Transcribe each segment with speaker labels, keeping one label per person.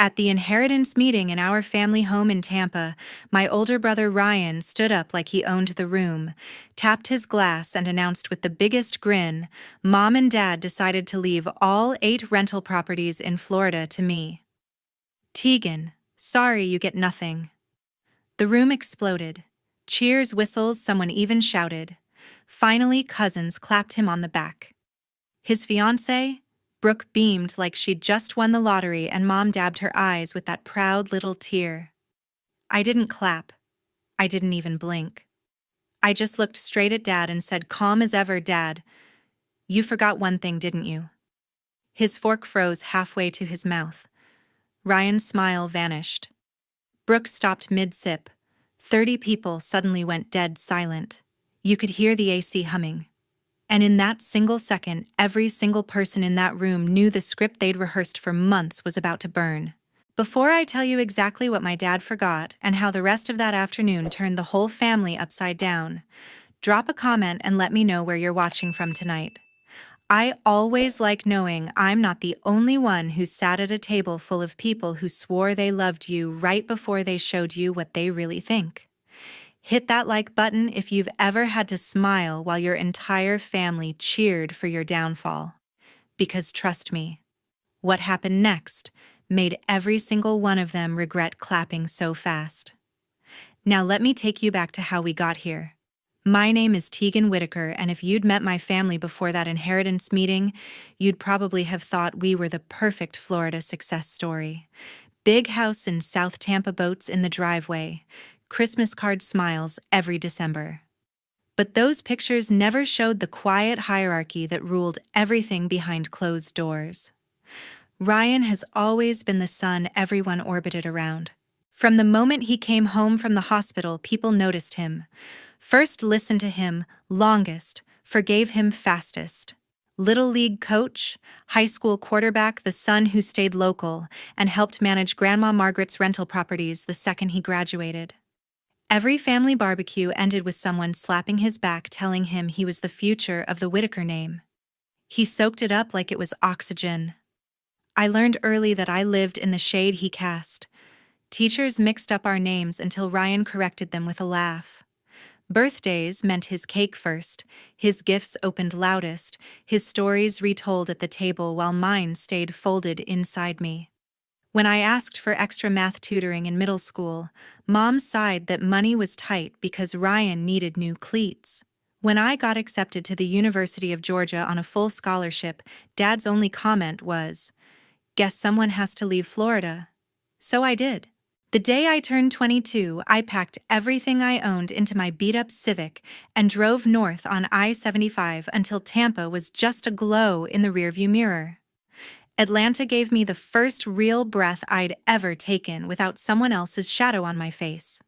Speaker 1: At the inheritance meeting in our family home in Tampa, my older brother Ryan stood up like he owned the room, tapped his glass, and announced with the biggest grin, "Mom and Dad decided to leave all 8 rental properties in Florida to me. Tegan, sorry you get nothing." The room exploded. Cheers, whistles, someone even shouted. Finally, cousins clapped him on the back. His fiancée, Brooke, beamed like she'd just won the lottery, and Mom dabbed her eyes with that proud little tear. I didn't clap. I didn't even blink. I just looked straight at Dad and said, calm as ever, "Dad, you forgot one thing, didn't you?" His fork froze halfway to his mouth. Ryan's smile vanished. Brooke stopped mid-sip. 30 people suddenly went dead silent. You could hear the AC humming. And in that single second, every single person in that room knew the script they'd rehearsed for months was about to burn. Before I tell you exactly what my dad forgot and how the rest of that afternoon turned the whole family upside down, drop a comment and let me know where you're watching from tonight. I always like knowing I'm not the only one who sat at a table full of people who swore they loved you right before they showed you what they really think. Hit that like button if you've ever had to smile while your entire family cheered for your downfall. Because trust me, what happened next made every single one of them regret clapping so fast. Now let me take you back to how we got here. My name is Tegan Whitaker, and if you'd met my family before that inheritance meeting, you'd probably have thought we were the perfect Florida success story. Big house in South Tampa, boats in the driveway, Christmas card smiles every December. But those pictures never showed the quiet hierarchy that ruled everything behind closed doors. Ryan has always been the son everyone orbited around. From the moment he came home from the hospital, people noticed him. First listened to him longest, forgave him fastest. Little league coach, high school quarterback, the son who stayed local and helped manage Grandma Margaret's rental properties the second he graduated. Every family barbecue ended with someone slapping his back telling him he was the future of the Whitaker name. He soaked it up like it was oxygen. I learned early that I lived in the shade he cast. Teachers mixed up our names until Ryan corrected them with a laugh. Birthdays meant his cake first, his gifts opened loudest, his stories retold at the table while mine stayed folded inside me. When I asked for extra math tutoring in middle school, Mom sighed that money was tight because Ryan needed new cleats. When I got accepted to the University of Georgia on a full scholarship, Dad's only comment was, "Guess someone has to leave Florida." So I did. The day I turned 22, I packed everything I owned into my beat-up Civic and drove north on I-75 until Tampa was just aglow in the rearview mirror. Atlanta gave me the first real breath I'd ever taken without someone else's shadow on my face.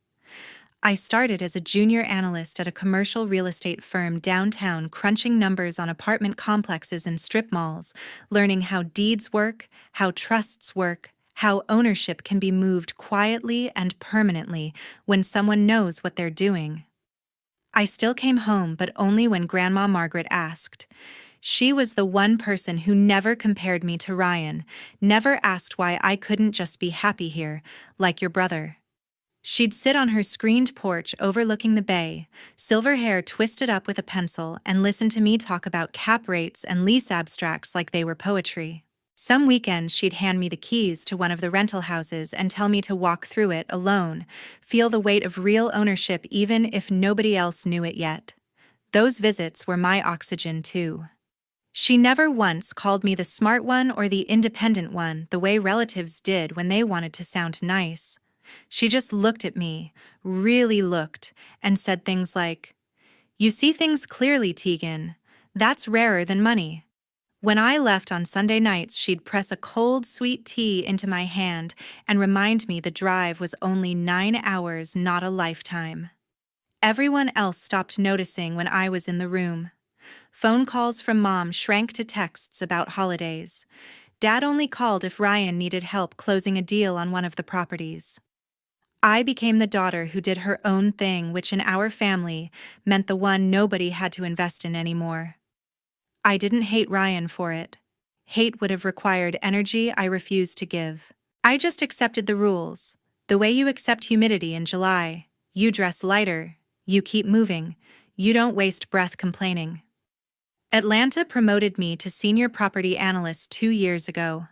Speaker 1: I started as a junior analyst at a commercial real estate firm downtown, crunching numbers on apartment complexes and strip malls, learning how deeds work, how trusts work, how ownership can be moved quietly and permanently when someone knows what they're doing. I still came home, but only when Grandma Margaret asked. She was the one person who never compared me to Ryan, never asked why I couldn't just be happy here, like your brother. She'd sit on her screened porch overlooking the bay, silver hair twisted up with a pencil, and listen to me talk about cap rates and lease abstracts like they were poetry. Some weekends she'd hand me the keys to one of the rental houses and tell me to walk through it alone, feel the weight of real ownership even if nobody else knew it yet. Those visits were my oxygen too. She never once called me the smart one or the independent one the way relatives did when they wanted to sound nice. She just looked at me, really looked, and said things like, "You see things clearly, Tegan. That's rarer than money." When I left on Sunday nights, she'd press a cold, sweet tea into my hand and remind me the drive was only 9 hours, not a lifetime. Everyone else stopped noticing when I was in the room. Phone calls from Mom shrank to texts about holidays. Dad only called if Ryan needed help closing a deal on one of the properties. I became the daughter who did her own thing, which in our family meant the one nobody had to invest in anymore. I didn't hate Ryan for it. Hate would have required energy I refused to give. I just accepted the rules. The way you accept humidity in July. You dress lighter. You keep moving. You don't waste breath complaining. Atlanta promoted me to senior property analyst 2 years ago.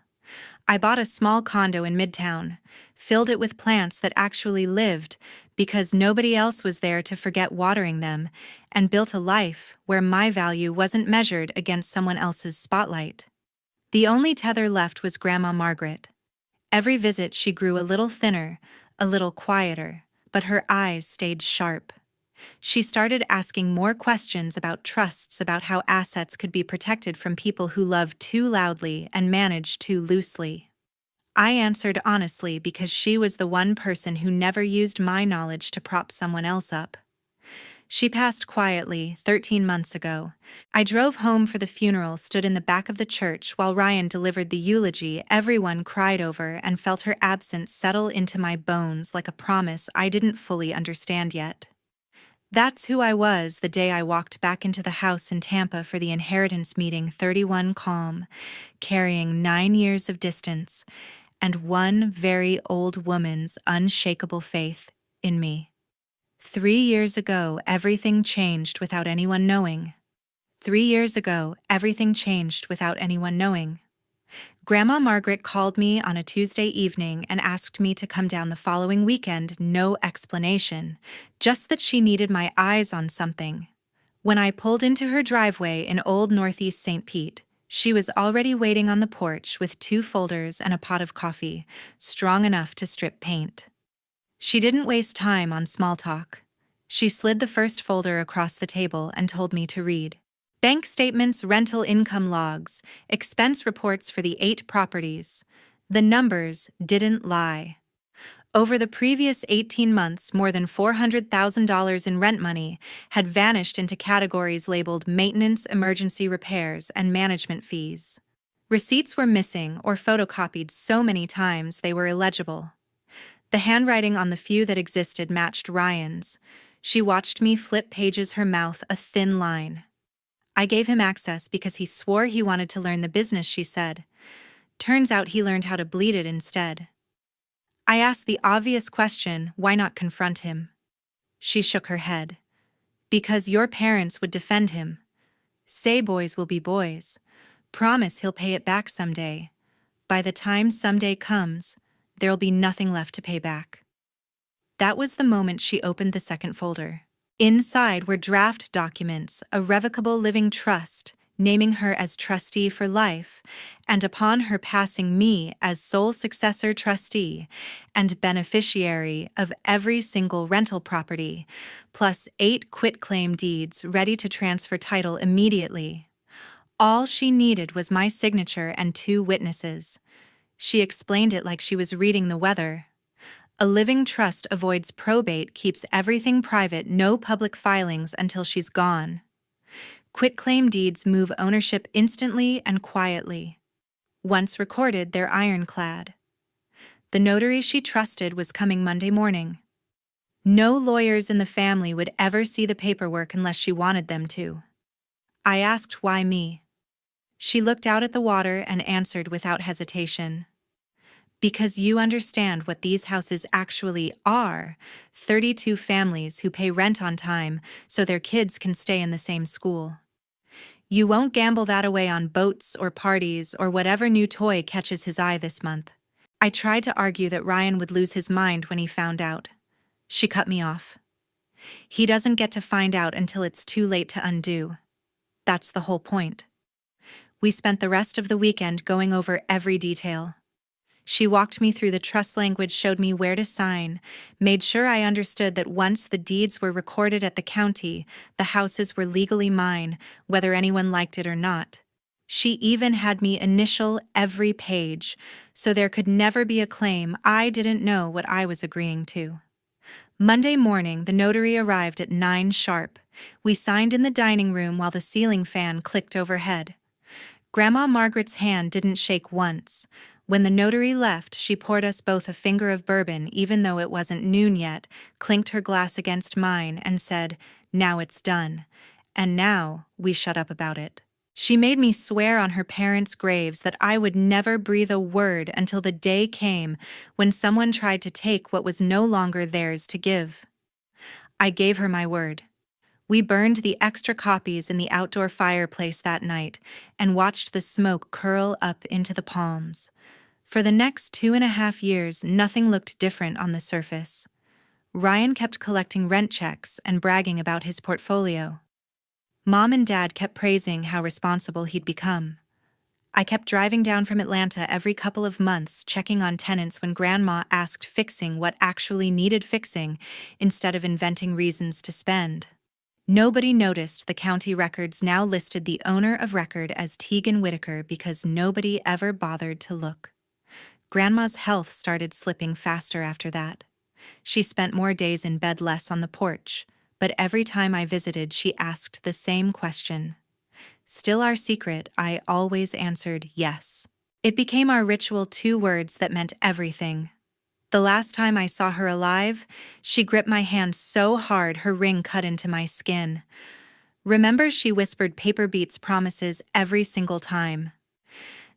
Speaker 1: I bought a small condo in Midtown, filled it with plants that actually lived because nobody else was there to forget watering them, and built a life where my value wasn't measured against someone else's spotlight. The only tether left was Grandma Margaret. Every visit she grew a little thinner, a little quieter, but her eyes stayed sharp. She started asking more questions about trusts, about how assets could be protected from people who love too loudly and manage too loosely. I answered honestly because she was the one person who never used my knowledge to prop someone else up. She passed quietly 13 months ago. I drove home for the funeral, stood in the back of the church while Ryan delivered the eulogy everyone cried over, and felt her absence settle into my bones like a promise I didn't fully understand yet. That's who I was the day I walked back into the house in Tampa for the inheritance meeting, 31 calm, carrying 9 years of distance and one very old woman's unshakable faith in me. 3 years ago, everything changed without anyone knowing. 3 years ago, everything changed without anyone knowing. Grandma Margaret called me on a Tuesday evening and asked me to come down the following weekend, no explanation, just that she needed my eyes on something. When I pulled into her driveway in Old Northeast St. Pete, she was already waiting on the porch with 2 folders and a pot of coffee, strong enough to strip paint. She didn't waste time on small talk. She slid the first folder across the table and told me to read. Bank statements, rental income logs, expense reports for the 8 properties. The numbers didn't lie. Over the previous 18 months, more than $400,000 in rent money had vanished into categories labeled maintenance, emergency repairs, and management fees. Receipts were missing or photocopied so many times they were illegible. The handwriting on the few that existed matched Ryan's. She watched me flip pages, her mouth a thin line. I gave him access because he swore he wanted to learn the business, she said. Turns out he learned how to bleed it instead. I asked the obvious question, why not confront him? She shook her head. Because your parents would defend him. Say boys will be boys. Promise he'll pay it back someday. By the time someday comes, there'll be nothing left to pay back. That was the moment she opened the second folder. Inside were draft documents, a revocable living trust, naming her as trustee for life, and upon her passing, me as sole successor trustee and beneficiary of every single rental property, plus 8 quitclaim deeds ready to transfer title immediately. All she needed was my signature and 2 witnesses. She explained it like she was reading the weather. A living trust avoids probate, keeps everything private, no public filings until she's gone. Quitclaim deeds move ownership instantly and quietly. Once recorded, they're ironclad. The notary she trusted was coming Monday morning. No lawyers in the family would ever see the paperwork unless she wanted them to. I asked why me. She looked out at the water and answered without hesitation. Because you understand what these houses actually are, 32 families who pay rent on time so their kids can stay in the same school. You won't gamble that away on boats or parties or whatever new toy catches his eye this month. I tried to argue that Ryan would lose his mind when he found out. She cut me off. He doesn't get to find out until it's too late to undo. That's the whole point. We spent the rest of the weekend going over every detail. She walked me through the trust language, showed me where to sign, made sure I understood that once the deeds were recorded at the county, the houses were legally mine, whether anyone liked it or not. She even had me initial every page, so there could never be a claim I didn't know what I was agreeing to. Monday morning, the notary arrived at 9 sharp. We signed in the dining room while the ceiling fan clicked overhead. Grandma Margaret's hand didn't shake once. When the notary left, she poured us both a finger of bourbon, even though it wasn't noon yet, clinked her glass against mine, and said, "Now it's done." And now we shut up about it. She made me swear on her parents' graves that I would never breathe a word until the day came when someone tried to take what was no longer theirs to give. I gave her my word. We burned the extra copies in the outdoor fireplace that night and watched the smoke curl up into the palms. For the next 2.5 years, nothing looked different on the surface. Ryan kept collecting rent checks and bragging about his portfolio. Mom and Dad kept praising how responsible he'd become. I kept driving down from Atlanta every couple of months, checking on tenants when Grandma asked fixing what actually needed fixing instead of inventing reasons to spend. Nobody noticed the county records now listed the owner of record as Tegan Whitaker because nobody ever bothered to look. Grandma's health started slipping faster after that. She spent more days in bed, less on the porch, but every time I visited, she asked the same question. Still our secret, I always answered yes. It became our ritual, 2 words that meant everything. The last time I saw her alive, she gripped my hand so hard her ring cut into my skin. Remember, she whispered paper beats promises every single time.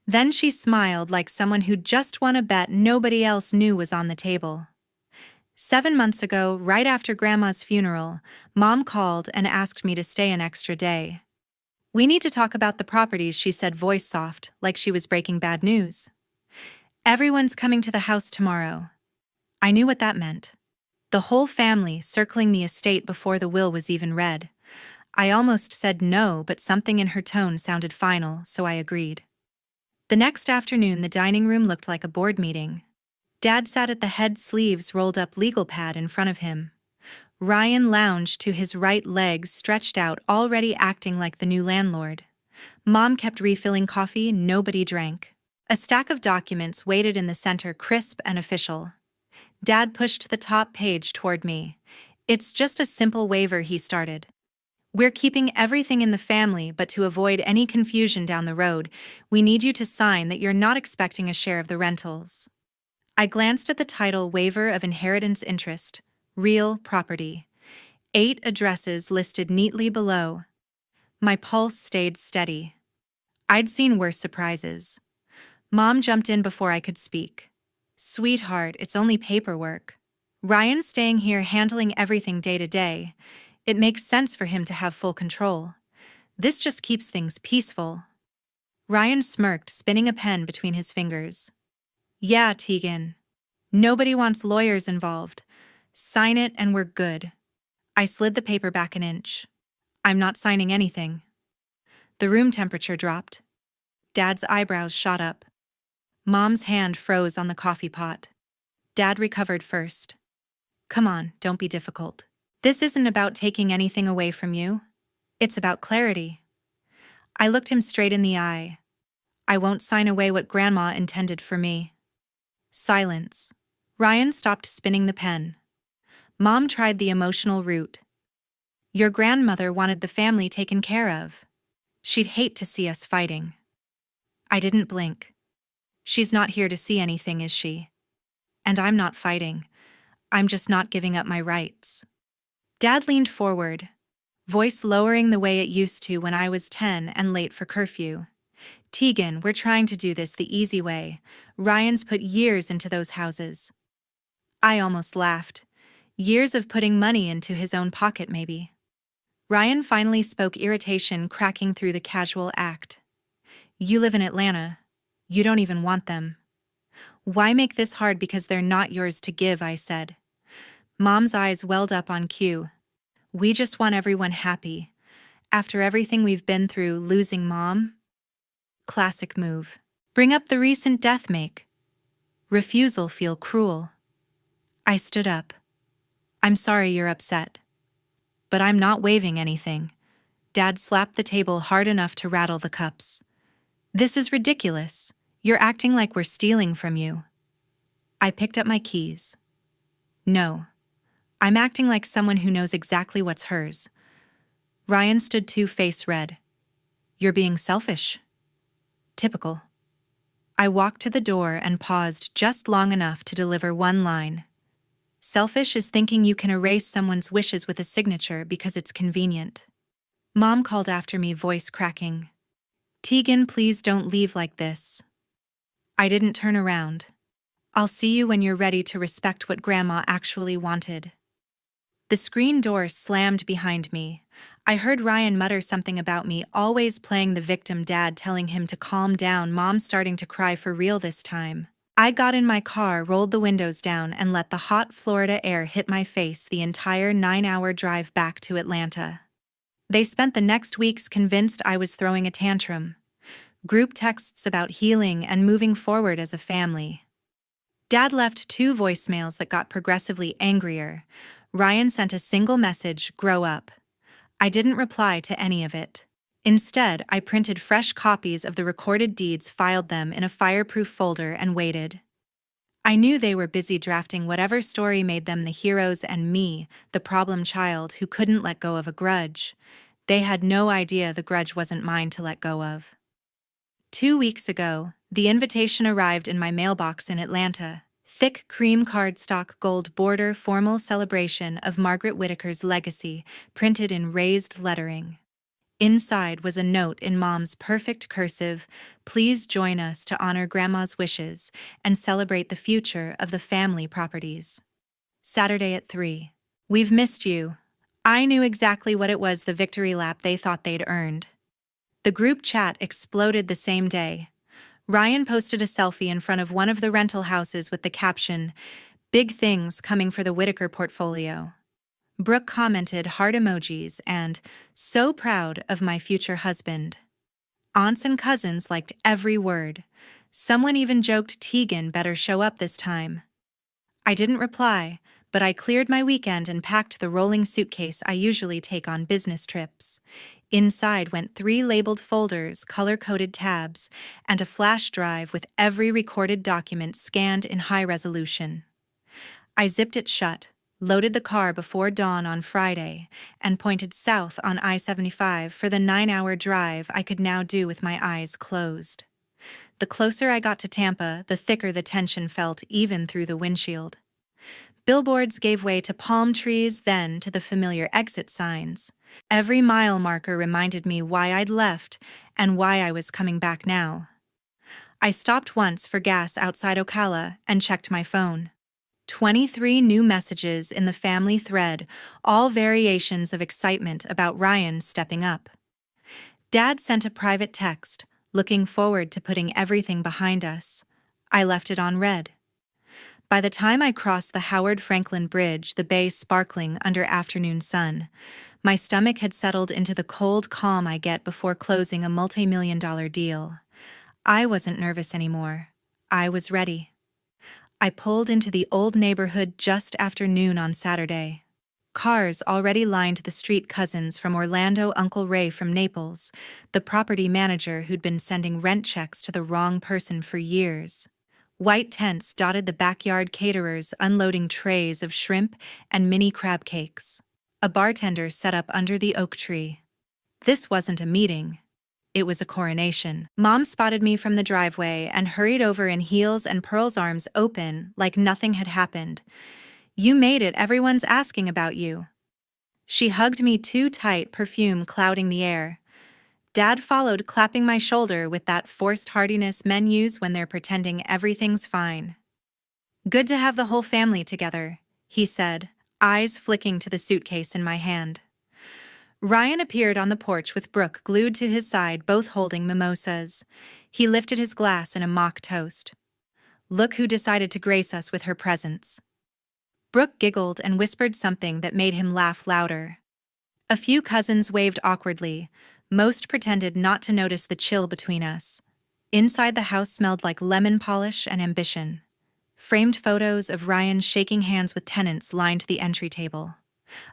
Speaker 1: Then she smiled like someone who'd just won a bet nobody else knew was on the table. 7 months ago, right after Grandma's funeral, Mom called and asked me to stay an extra day. "We need to talk about the properties," she said, voice soft, like she was breaking bad news. "Everyone's coming to the house tomorrow." I knew what that meant. The whole family circling the estate before the will was even read. I almost said no, but something in her tone sounded final, so I agreed. The next afternoon, the dining room looked like a board meeting. Dad sat at the head, sleeves rolled up, legal pad in front of him. Ryan lounged to his right, legs stretched out, already acting like the new landlord. Mom kept refilling coffee, nobody drank. A stack of documents waited in the center, crisp and official. Dad pushed the top page toward me. "It's just a simple waiver," he started. "We're keeping everything in the family, but to avoid any confusion down the road, we need you to sign that you're not expecting a share of the rentals." I glanced at the title, Waiver of Inheritance Interest, Real Property. 8 addresses listed neatly below. My pulse stayed steady. I'd seen worse surprises. Mom jumped in before I could speak. "Sweetheart, it's only paperwork. Ryan's staying here handling everything day to day. It makes sense for him to have full control. This just keeps things peaceful." Ryan smirked, spinning a pen between his fingers. "Yeah, Tegan. Nobody wants lawyers involved. Sign it and we're good." I slid the paper back an inch. "I'm not signing anything." The room temperature dropped. Dad's eyebrows shot up. Mom's hand froze on the coffee pot. Dad recovered first. "Come on, don't be difficult. This isn't about taking anything away from you. It's about clarity." I looked him straight in the eye. "I won't sign away what Grandma intended for me." Silence. Ryan stopped spinning the pen. Mom tried the emotional route. "Your grandmother wanted the family taken care of. She'd hate to see us fighting." I didn't blink. "She's not here to see anything, is she? And I'm not fighting. I'm just not giving up my rights." Dad leaned forward, voice lowering the way it used to when I was 10 and late for curfew. "Tegan, we're trying to do this the easy way. Ryan's put years into those houses." I almost laughed. Years of putting money into his own pocket, maybe. Ryan finally spoke, irritation cracking through the casual act. "You live in Atlanta. You don't even want them. Why make this hard because they're not yours to give?" I said. Mom's eyes welled up on cue. "We just want everyone happy. After everything we've been through, losing Mom?" Classic move. Bring up the recent death make. Refusal feel cruel. I stood up. "I'm sorry you're upset. But I'm not waiving anything." Dad slapped the table hard enough to rattle the cups. "This is ridiculous. You're acting like we're stealing from you." I picked up my keys. "No. I'm acting like someone who knows exactly what's hers." Ryan stood too, face red. "You're being selfish." Typical. I walked to the door and paused just long enough to deliver one line. "Selfish is thinking you can erase someone's wishes with a signature because it's convenient." Mom called after me, voice cracking. Tegan, please don't leave like this. I didn't turn around. I'll see you when you're ready to respect what Grandma actually wanted. The screen door slammed behind me. I heard Ryan mutter something about me always playing the victim, Dad telling him to calm down, Mom starting to cry for real this time. I got in my car, rolled the windows down, and let the hot Florida air hit my face the entire 9-hour drive back to Atlanta. They spent the next weeks convinced I was throwing a tantrum. Group texts about healing and moving forward as a family. Dad left 2 voicemails that got progressively angrier. Ryan sent a single message, "Grow up." I didn't reply to any of it. Instead, I printed fresh copies of the recorded deeds, filed them in a fireproof folder, and waited. I knew they were busy drafting whatever story made them the heroes and me, the problem child who couldn't let go of a grudge. They had no idea the grudge wasn't mine to let go of. 2 weeks ago, the invitation arrived in my mailbox in Atlanta. Thick cream cardstock, gold border, formal celebration of Margaret Whittaker's legacy, printed in raised lettering. Inside was a note in Mom's perfect cursive, "Please join us to honor Grandma's wishes and celebrate the future of the family properties. Saturday at 3. We've missed you." I knew exactly what it was, the victory lap they thought they'd earned. The group chat exploded the same day. Ryan posted a selfie in front of one of the rental houses with the caption, "Big things coming for the Whittaker portfolio." Brooke commented heart emojis and, "So proud of my future husband." Aunts and cousins liked every word. Someone even joked Tegan better show up this time. I didn't reply, but I cleared my weekend and packed the rolling suitcase I usually take on business trips. Inside went 3 labeled folders, color-coded tabs, and a flash drive with every recorded document scanned in high resolution. I zipped it shut, loaded the car before dawn on Friday, and pointed south on I-75 for the 9-hour drive I could now do with my eyes closed. The closer I got to Tampa, the thicker the tension felt even through the windshield. Billboards gave way to palm trees, then to the familiar exit signs. Every mile marker reminded me why I'd left and why I was coming back now. I stopped once for gas outside Ocala and checked my phone. 23 new messages in the family thread, all variations of excitement about Ryan stepping up. Dad sent a private text, looking forward to putting everything behind us. I left it on read. By the time I crossed the Howard Franklin Bridge, the bay sparkling under afternoon sun, my stomach had settled into the cold calm I get before closing a multi-million-dollar deal. I wasn't nervous anymore. I was ready. I pulled into the old neighborhood just after noon on Saturday. Cars already lined the street. Cousins from Orlando, Uncle Ray from Naples, the property manager who'd been sending rent checks to the wrong person for years. White tents dotted the backyard, caterers unloading trays of shrimp and mini crab cakes. A bartender set up under the oak tree. This wasn't a meeting. It was a coronation. Mom spotted me from the driveway and hurried over in heels and pearls, arms open like nothing had happened. "You made it, everyone's asking about you." She hugged me too tight, perfume clouding the air. Dad followed, clapping my shoulder with that forced heartiness men use when they're pretending everything's fine. "Good to have the whole family together," he said, eyes flicking to the suitcase in my hand. Ryan appeared on the porch with Brooke glued to his side, both holding mimosas. He lifted his glass in a mock toast. "Look who decided to grace us with her presence." Brooke giggled and whispered something that made him laugh louder. A few cousins waved awkwardly. Most pretended not to notice the chill between us. Inside, the house smelled like lemon polish and ambition. Framed photos of Ryan shaking hands with tenants lined the entry table.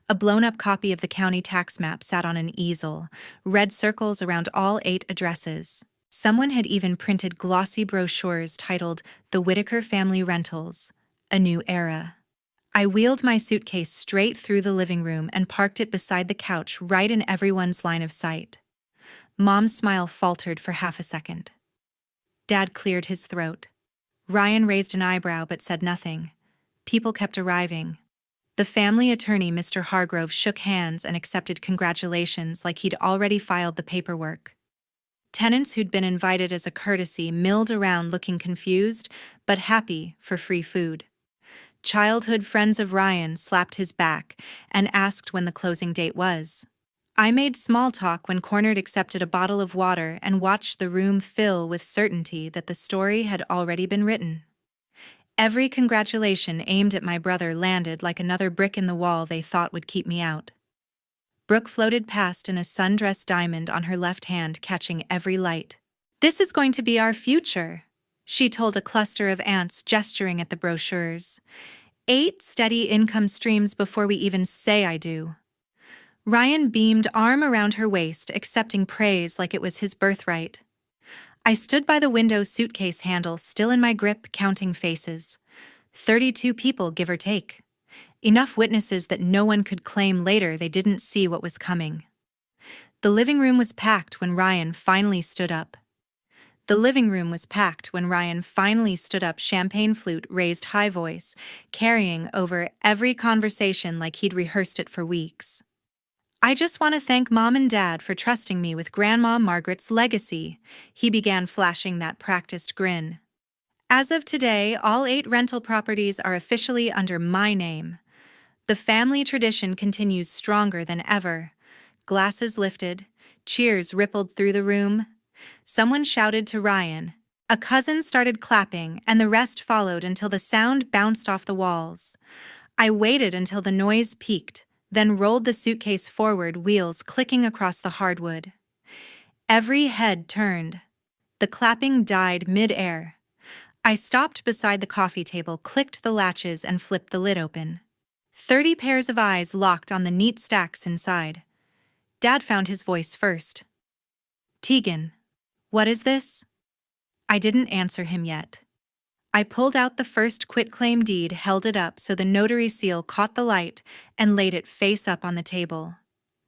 Speaker 1: A blown-up copy of the county tax map sat on an easel, red circles around all 8 addresses. Someone had even printed glossy brochures titled "The Whittaker Family Rentals, A New Era." I wheeled my suitcase straight through the living room and parked it beside the couch, right in everyone's line of sight. Mom's smile faltered for half a second. Dad cleared his throat. Ryan raised an eyebrow but said nothing. People kept arriving. The family attorney, Mr. Hargrove, shook hands and accepted congratulations like he'd already filed the paperwork. Tenants who'd been invited as a courtesy milled around looking confused, but happy for free food. Childhood friends of Ryan slapped his back and asked when the closing date was. I made small talk when cornered, accepted a bottle of water, and watched the room fill with certainty that the story had already been written. Every congratulation aimed at my brother landed like another brick in the wall they thought would keep me out. Brooke floated past in a sundress diamond on her left hand, catching every light. "This is going to be our future," she told a cluster of ants, gesturing at the brochures. 8 steady income streams before we even say I do. Ryan beamed, arm around her waist, accepting praise like it was his birthright. I stood by the window, suitcase handle still in my grip, counting faces. 32 people, give or take. Enough witnesses that no one could claim later they didn't see what was coming. The living room was packed when Ryan finally stood up. Champagne flute raised, high voice, carrying over every conversation like he'd rehearsed it for weeks. "I just want to thank Mom and Dad for trusting me with Grandma Margaret's legacy," he began, flashing that practiced grin. "As of today, all 8 rental properties are officially under my name. The family tradition continues stronger than ever." Glasses lifted, cheers rippled through the room. Someone shouted to Ryan. A cousin started clapping, and the rest followed until the sound bounced off the walls. I waited until the noise peaked, then rolled the suitcase forward, wheels clicking across the hardwood. Every head turned. The clapping died mid-air. I stopped beside the coffee table, clicked the latches, and flipped the lid open. 30 pairs of eyes locked on the neat stacks inside. Dad found his voice first. "Tegan, what is this?" I didn't answer him yet. I pulled out the first quitclaim deed, held it up so the notary seal caught the light, and laid it face up on the table.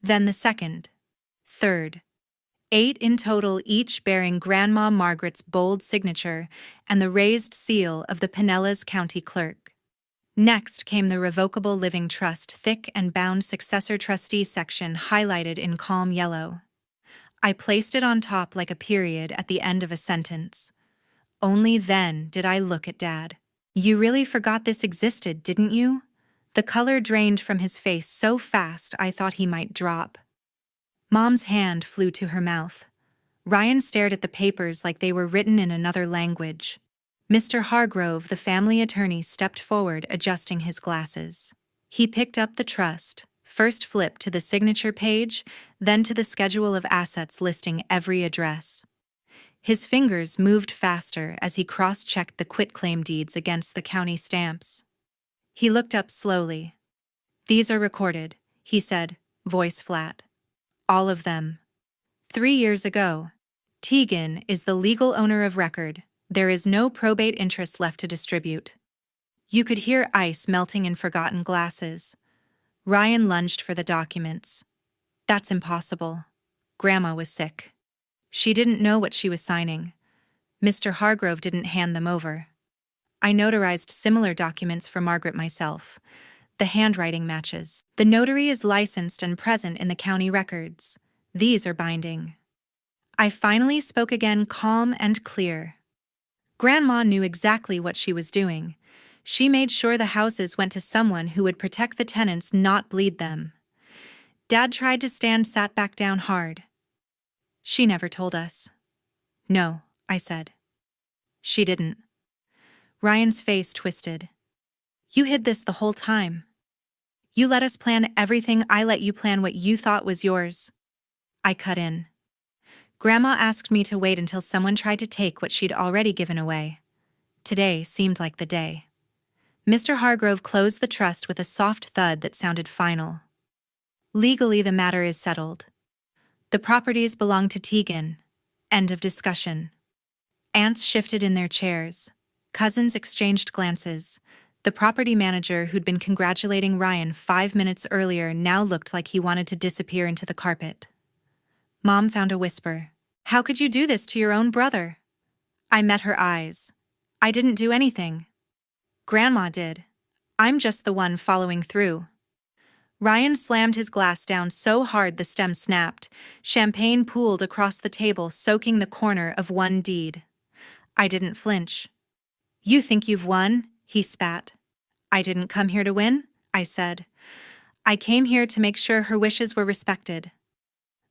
Speaker 1: Then the second, third. 8 in total, each bearing Grandma Margaret's bold signature and the raised seal of the Pinellas County Clerk. Next came the revocable living trust, thick and bound successor trustee section highlighted in calm yellow. I placed it on top like a period at the end of a sentence. Only then did I look at Dad. "You really forgot this existed, didn't you?" The color drained from his face so fast I thought he might drop. Mom's hand flew to her mouth. Ryan stared at the papers like they were written in another language. Mr. Hargrove, the family attorney, stepped forward, adjusting his glasses. He picked up the trust, first flipped to the signature page, then to the schedule of assets listing every address. His fingers moved faster as he cross-checked the quitclaim deeds against the county stamps. He looked up slowly. "These are recorded," he said, voice flat. "All of them. 3 years ago. Tegan is the legal owner of record. There is no probate interest left to distribute." You could hear ice melting in forgotten glasses. Ryan lunged for the documents. "That's impossible. Grandma was sick. She didn't know what she was signing. Mr. Hargrove didn't hand them over. I notarized similar documents for Margaret myself. The handwriting matches. The notary is licensed and present in the county records. These are binding." I finally spoke again, calm and clear. Grandma knew exactly what she was doing. She made sure the houses went to someone who would protect the tenants, not bleed them. Dad tried to stand, sat back down hard. "She never told us." "No," I said. "She didn't." Ryan's face twisted. "You hid this the whole time. You let us plan everything. I let you plan what you thought was yours." I cut in. "Grandma asked me to wait until someone tried to take what she'd already given away. Today seemed like the day." Mr. Hargrove closed the trust with a soft thud that sounded final. "Legally, the matter is settled. The properties belong to Tegan. End of discussion." Aunts shifted in their chairs. Cousins exchanged glances. The property manager who'd been congratulating Ryan 5 minutes earlier now looked like he wanted to disappear into the carpet. Mom found a whisper. "How could you do this to your own brother?" I met her eyes. "I didn't do anything. Grandma did. I'm just the one following through." Ryan slammed his glass down so hard the stem snapped. Champagne pooled across the table, soaking the corner of one deed. I didn't flinch. "You think you've won?" he spat. "I didn't come here to win," I said. "I came here to make sure her wishes were respected."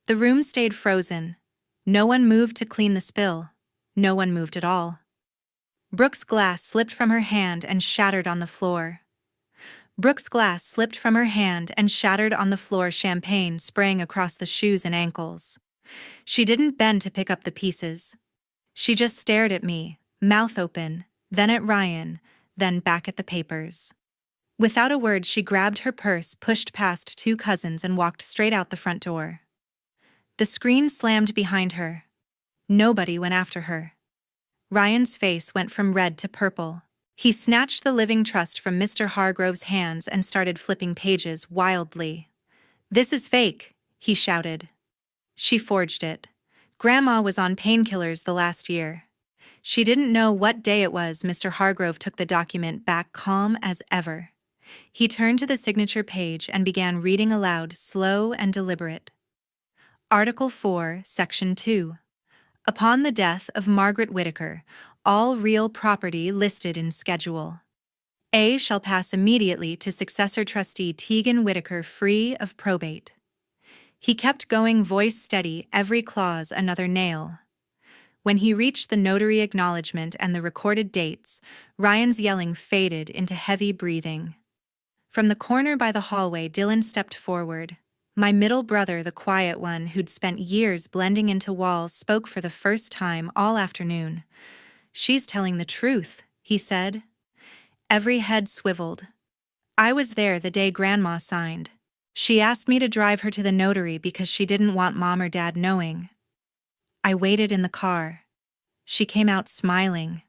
Speaker 1: The room stayed frozen. No one moved to clean the spill. No one moved at all. Brooke's glass slipped from her hand and shattered on the floor. Brooke's glass slipped from her hand and shattered on the floor, champagne spraying across the shoes and ankles. She didn't bend to pick up the pieces. She just stared at me, mouth open, then at Ryan, then back at the papers. Without a word, she grabbed her purse, pushed past two cousins, and walked straight out the front door. The screen slammed behind her. Nobody went after her. Ryan's face went from red to purple. He snatched the living trust from Mr. Hargrove's hands and started flipping pages wildly. "This is fake," he shouted. She forged it. Grandma was on painkillers the last year. She didn't know what day it was. Mr. Hargrove took the document back, calm as ever. He turned to the signature page and began reading aloud, slow and deliberate. Article 4, Section 2. Upon the death of Margaret Whittaker, all real property listed in Schedule A shall pass immediately to successor trustee Tegan Whittaker, free of probate. He kept going, voice steady, every clause another nail. When he reached the notary acknowledgement and the recorded dates, Ryan's yelling faded into heavy breathing. From the corner by the hallway, Dylan stepped forward. My middle brother, the quiet one who'd spent years blending into walls, spoke for the first time all afternoon. "She's telling the truth," he said. Every head swiveled. "I was there the day Grandma signed. She asked me to drive her to the notary because she didn't want Mom or Dad knowing. I waited in the car. She came out smiling."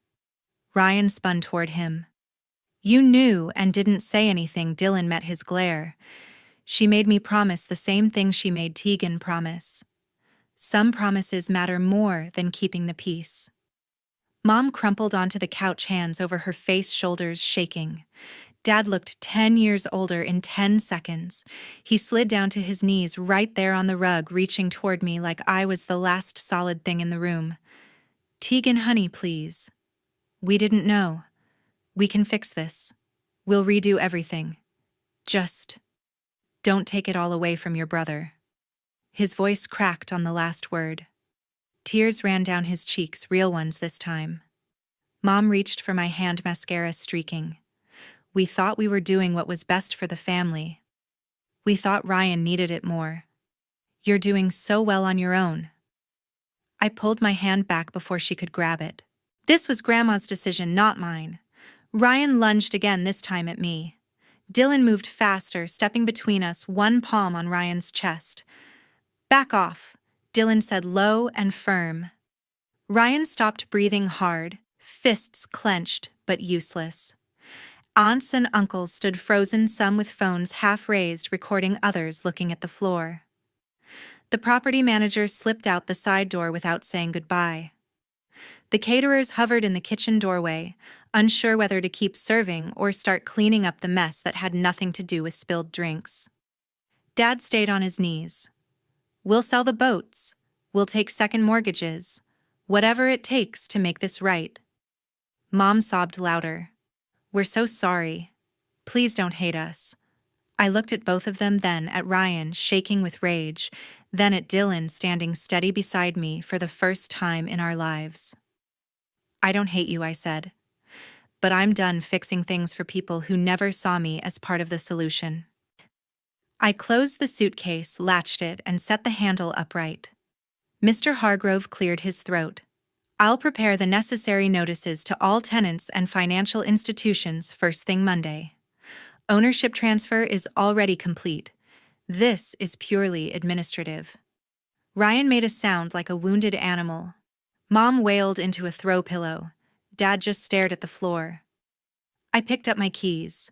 Speaker 1: Ryan spun toward him. "You knew and didn't say anything." Dylan met his glare. "She made me promise the same thing she made Tegan promise. Some promises matter more than keeping the peace." Mom crumpled onto the couch, hands over her face, shoulders shaking. Dad looked 10 years older in 10 seconds. He slid down to his knees right there on the rug, reaching toward me like I was the last solid thing in the room. "Tegan, honey, please. We didn't know. We can fix this. We'll redo everything. Just don't take it all away from your brother." His voice cracked on the last word. Tears ran down his cheeks, real ones this time. Mom reached for my hand, mascara streaking. "We thought we were doing what was best for the family. We thought Ryan needed it more. You're doing so well on your own." I pulled my hand back before she could grab it. This was Grandma's decision, not mine. Ryan lunged again, this time at me. Dylan moved faster, stepping between us, one palm on Ryan's chest. "Back off," Dylan said, low and firm. Ryan stopped, breathing hard, fists clenched but useless. Aunts and uncles stood frozen, some with phones half raised, recording, others looking at the floor. The property manager slipped out the side door without saying goodbye. The caterers hovered in the kitchen doorway, unsure whether to keep serving or start cleaning up the mess that had nothing to do with spilled drinks. Dad stayed on his knees. "We'll sell the boats. We'll take second mortgages. Whatever it takes to make this right." Mom sobbed louder. "We're so sorry. Please don't hate us." I looked at both of them, then at Ryan, shaking with rage, then at Dylan, standing steady beside me for the first time in our lives. "I don't hate you," I said. "But I'm done fixing things for people who never saw me as part of the solution." I closed the suitcase, latched it, and set the handle upright. Mr. Hargrove cleared his throat. "I'll prepare the necessary notices to all tenants and financial institutions first thing Monday. Ownership transfer is already complete. This is purely administrative." Ryan made a sound like a wounded animal. Mom wailed into a throw pillow. Dad just stared at the floor. I picked up my keys.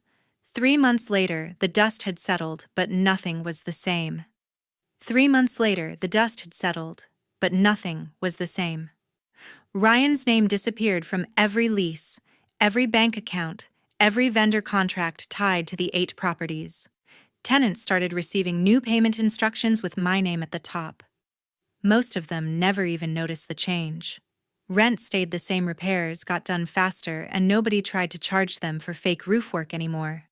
Speaker 1: 3 months later, the dust had settled, but nothing was the same. 3 months later, the dust had settled, but nothing was the same. Ryan's name disappeared from every lease, every bank account, every vendor contract tied to the 8 properties. Tenants started receiving new payment instructions with my name at the top. Most of them never even noticed the change. Rent stayed the same, repairs got done faster, and nobody tried to charge them for fake roof work anymore.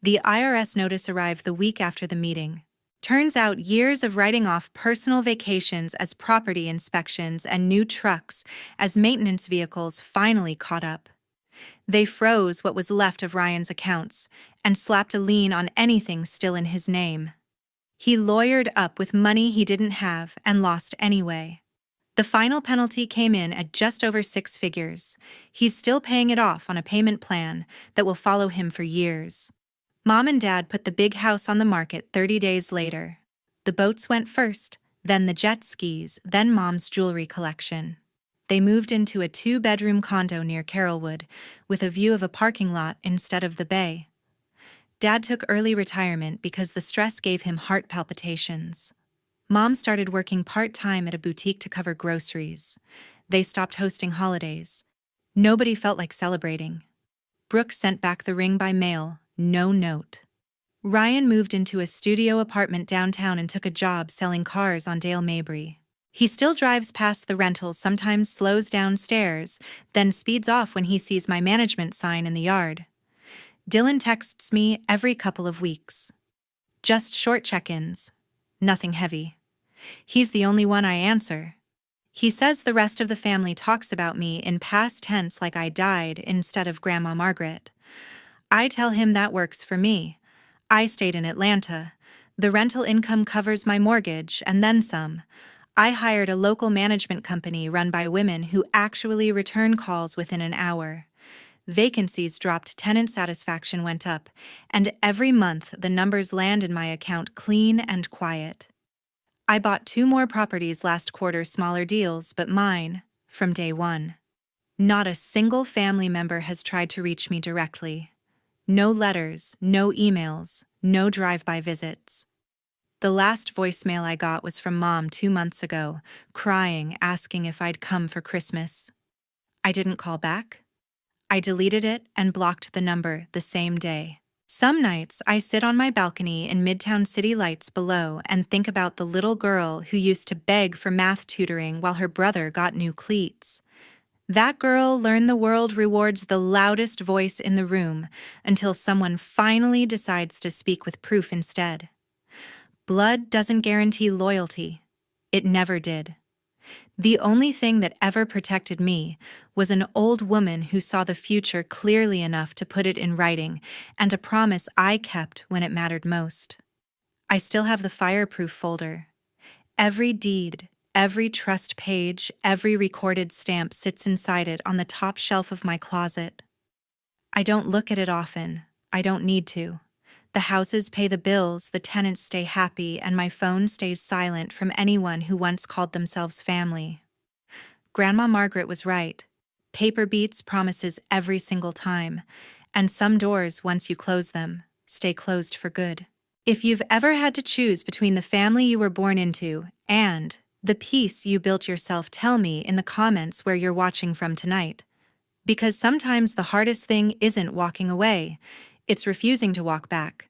Speaker 1: The IRS notice arrived the week after the meeting. Turns out years of writing off personal vacations as property inspections and new trucks as maintenance vehicles finally caught up. They froze what was left of Ryan's accounts and slapped a lien on anything still in his name. He lawyered up with money he didn't have and lost anyway. The final penalty came in at just over 6 figures. He's still paying it off on a payment plan that will follow him for years. Mom and Dad put the big house on the market 30 days later. The boats went first, then the jet skis, then Mom's jewelry collection. They moved into a 2-bedroom condo near Carrollwood, with a view of a parking lot instead of the bay. Dad took early retirement because the stress gave him heart palpitations. Mom started working part-time at a boutique to cover groceries. They stopped hosting holidays. Nobody felt like celebrating. Brooke sent back the ring by mail, no note. Ryan moved into a studio apartment downtown and took a job selling cars on Dale Mabry. He still drives past the rentals, sometimes slows downstairs, then speeds off when he sees my management sign in the yard. Dylan texts me every couple of weeks. Just short check-ins. Nothing heavy. He's the only one I answer. He says the rest of the family talks about me in past tense like I died instead of Grandma Margaret. I tell him that works for me. I stayed in Atlanta. The rental income covers my mortgage and then some. I hired a local management company run by women who actually return calls within an hour. Vacancies dropped, tenant satisfaction went up, and every month the numbers land in my account clean and quiet. I bought 2 more properties last quarter, smaller deals, but mine, from day one. Not a single family member has tried to reach me directly. No letters, no emails, no drive-by visits. The last voicemail I got was from Mom 2 months ago, crying, asking if I'd come for Christmas. I didn't call back. I deleted it and blocked the number the same day. Some nights I sit on my balcony in Midtown city lights below and think about the little girl who used to beg for math tutoring while her brother got new cleats. That girl learned the world rewards the loudest voice in the room until someone finally decides to speak with proof instead. Blood doesn't guarantee loyalty. It never did. The only thing that ever protected me was an old woman who saw the future clearly enough to put it in writing, and a promise I kept when it mattered most. I still have the fireproof folder. Every deed, every trust page, every recorded stamp sits inside it on the top shelf of my closet. I don't look at it often. I don't need to. The houses pay the bills, the tenants stay happy, and my phone stays silent from anyone who once called themselves family. Grandma Margaret was right. Paper beats promises every single time, and some doors, once you close them, stay closed for good. If you've ever had to choose between the family you were born into and the peace you built yourself, tell me in the comments where you're watching from tonight. Because sometimes the hardest thing isn't walking away, it's refusing to walk back.